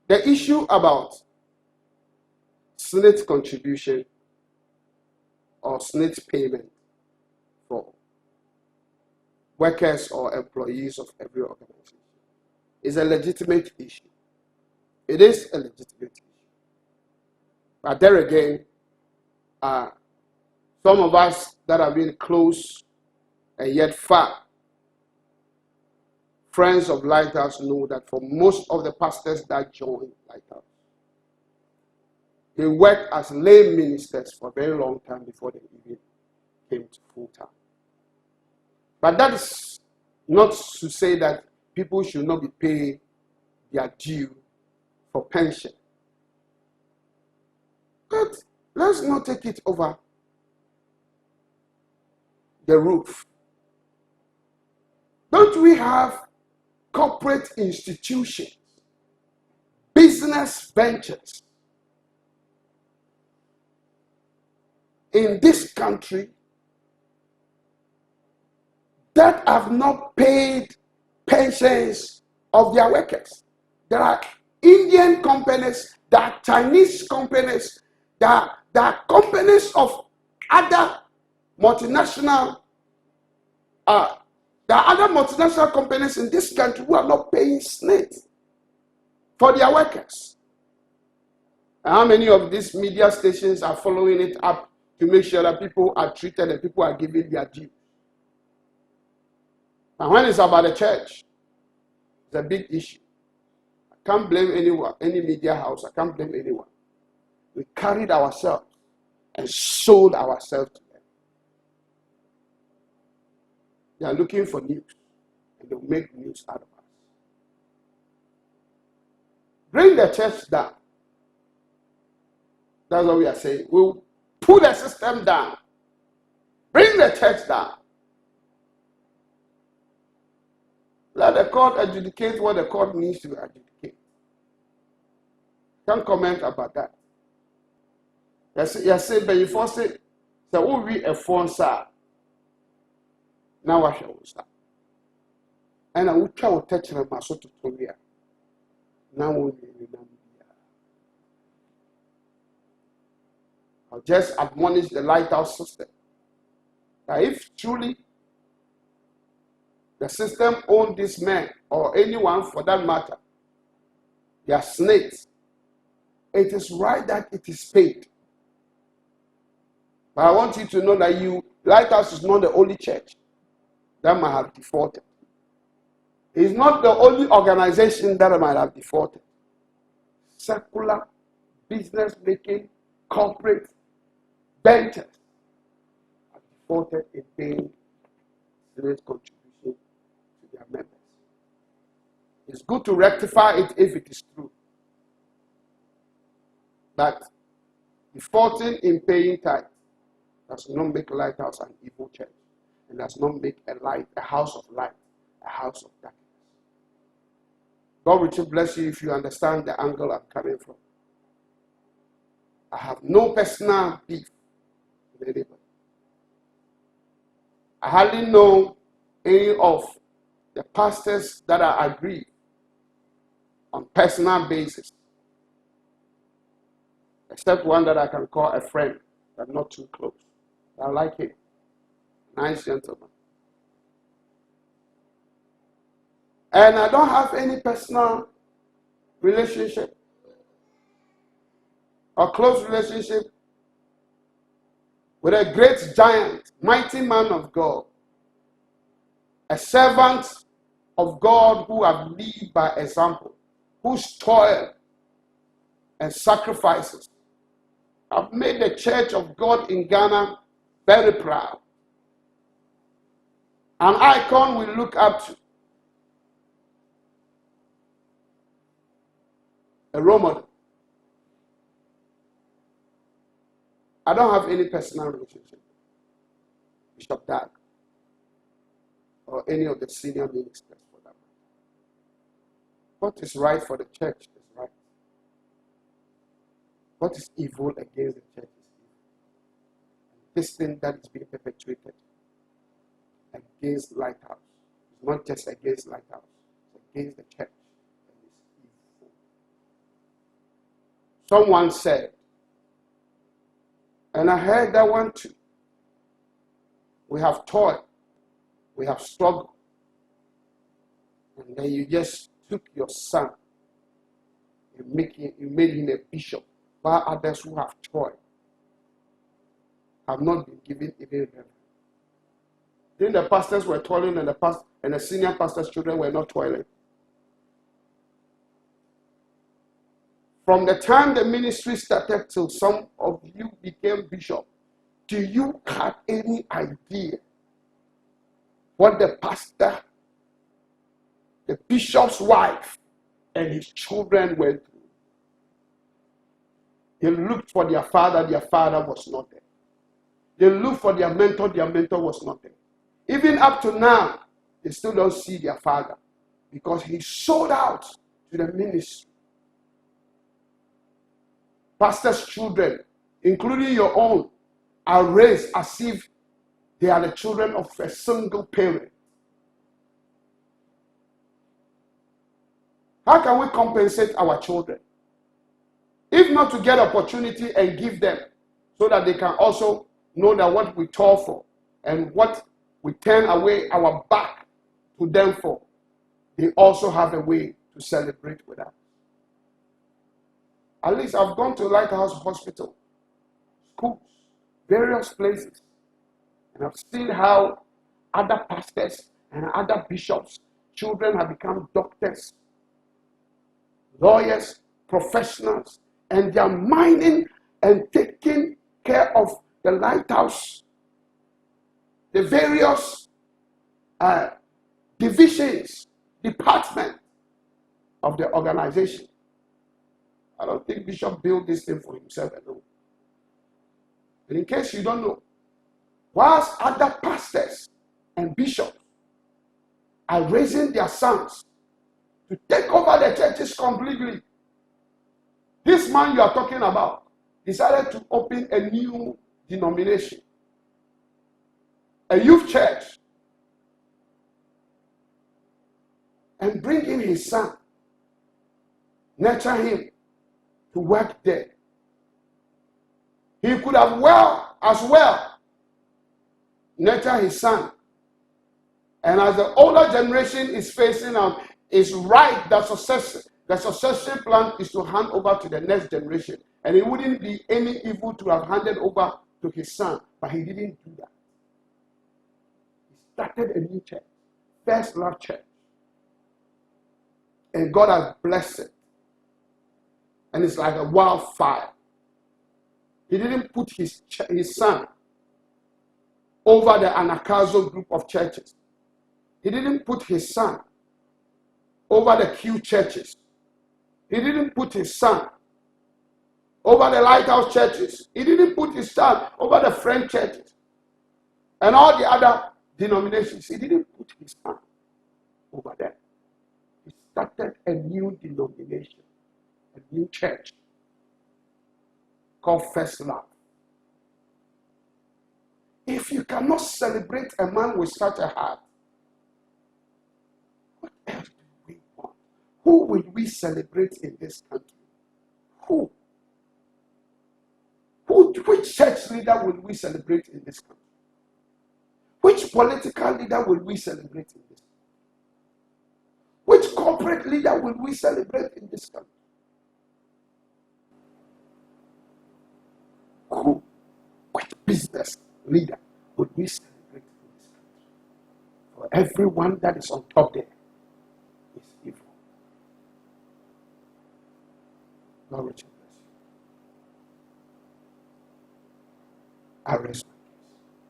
The issue about SNIT contribution or SNIT payment for workers or employees of every organization is a legitimate issue. It is a legitimate issue. But there again, some of us that have been close and yet far friends of Lighthouse know that for most of the pastors that join Lighthouse, they worked as lay ministers for a very long time before they even came to full time. But that is not to say that people should not be paying their due for pension. But let's not take it over the roof. Don't we have corporate institutions, business ventures in this country that have not paid pensions of their workers? There are Indian companies, there are Chinese companies, there are companies of other multinational there are other multinational companies in this country who are not paying SNIT for their workers. And how many of these media stations are following it up to make sure that people are treated and people are given their due? And when it's about the church, it's a big issue. I can't blame anyone, any media house. I can't blame anyone. We carried ourselves and sold ourselves to them. They are looking for news, and they'll make news out of us. Bring the church down. That's what we are saying. We'll pull the system down. Bring the church down. Let the court adjudicate what the court needs to adjudicate. Can't comment about that. Yes, but you force it. So we'll be a phone, sir. Now I shall start. And I will try to touch my muscle to Toria. Now I'll just admonish the Lighthouse system that if truly the system owns this man or anyone for that matter, they are snakes, it is right that it is paid. But I want you to know that Lighthouse is not the only church that might have defaulted. It's not the only organization that might have defaulted. Secular, business-making, corporate ventures have defaulted in paying serious contribution to their members. It's good to rectify it if it is true. But defaulting in paying tithe does not make Lighthouse an evil church. And does not make a house of light, a house of darkness. God will bless you if you understand the angle I'm coming from. I have no personal beef with anybody. I hardly know any of the pastors that I agree on personal basis, except one that I can call a friend, but not too close. I like him. Nice gentleman. And I don't have any personal relationship or close relationship with a great giant, mighty man of God, a servant of God who have lived by example, whose toil and sacrifices have made the Church of God in Ghana very proud. An icon we look up to. A role model. I don't have any personal relationship with Bishop Dag or any of the senior ministers for that matter. What is right for the church is right. What is evil against the church is evil. This thing that is being perpetuated against Lighthouse. It's not just against Lighthouse, it's against the church. And it's evil. Someone said, and I heard that one too. We have toiled, we have struggled, and then you just took your son and you made him a bishop, while others who have toiled have not been given even reverence. Then the pastors were toiling, and the senior pastor's children were not toiling. From the time the ministry started till some of you became bishop, do you have any idea what the pastor, the bishop's wife, and his children went through? They looked for their father was not there. They looked for their mentor was not there. Even up to now, they still don't see their father because he sold out to the ministry. Pastor's children, including your own, are raised as if they are the children of a single parent. How can we compensate our children? If not to get opportunity and give them so that they can also know that what we toil for and what we turn away our back to them for, they also have a way to celebrate with us. At least I've gone to Lighthouse Hospital, schools, various places, and I've seen how other pastors and other bishops' children have become doctors, lawyers, professionals, and they are minding and taking care of the Lighthouse, the various divisions, departments of the organization. I don't think Bishop built this thing for himself alone. And in case you don't know, whilst other pastors and bishops are raising their sons to take over the churches completely, this man you are talking about decided to open a new denomination, a youth church, and bring in his son, nurture him to work there. He could have as well nurture his son. And as the older generation is facing out, it's right that the succession plan is to hand over to the next generation. And it wouldn't be any evil to have handed over to his son, but he didn't do that. He started a new church, First Love Church. And God has blessed it. And it's like a wildfire. He didn't put his son over the Anakazo group of churches. He didn't put his son over the Q churches. He didn't put his son over the Lighthouse churches. He didn't put his son over the French churches and all the other denominations. He didn't put his son over them. He started a new denomination, a new church called First Love. If you cannot celebrate a man with such a heart, what else do we want? Who will we celebrate in this country? Who? Which church leader will we celebrate in this country? Which political leader will we celebrate in this country? Which corporate leader will we celebrate in this country? Who? Which business leader would we celebrate in this country? For everyone that is on top there is evil. God bless you. I rest.